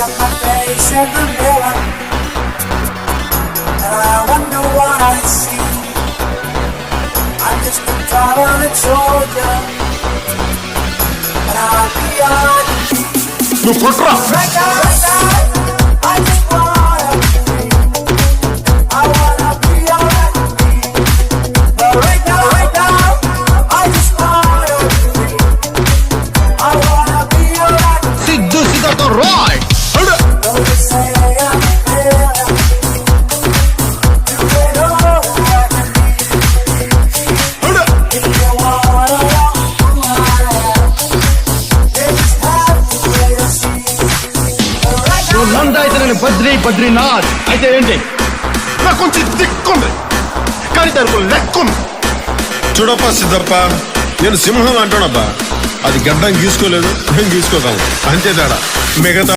at my face in the mirror, and I wonder what I see. I'm just a tolerant soldier, and I'll be on నువ్వు కొట్రా. right now, I just wanna be. I wanna be alright with me. But right now, I just wanna be. I wanna be alright. Siddhu సిద్ధతో Roy. Though you say I'm a villain, you ain't know who I can be. If you wanna know who I am, then just have to wait and see. But right now, నువ్వు నంద అయితే నేను బద్రీనాథ్ అయితే ఏంటి? నాకు కొంచెం దిక్కుంది కానీ దానికి లెక్కుంది. చూడప్ప సిద్ధప్ప, నేను సింహం అంటానబ్బా. అది గడ్డం గీసుకోలేదు, మేము గీసుకోగలం అంతే తేడా. మిగతా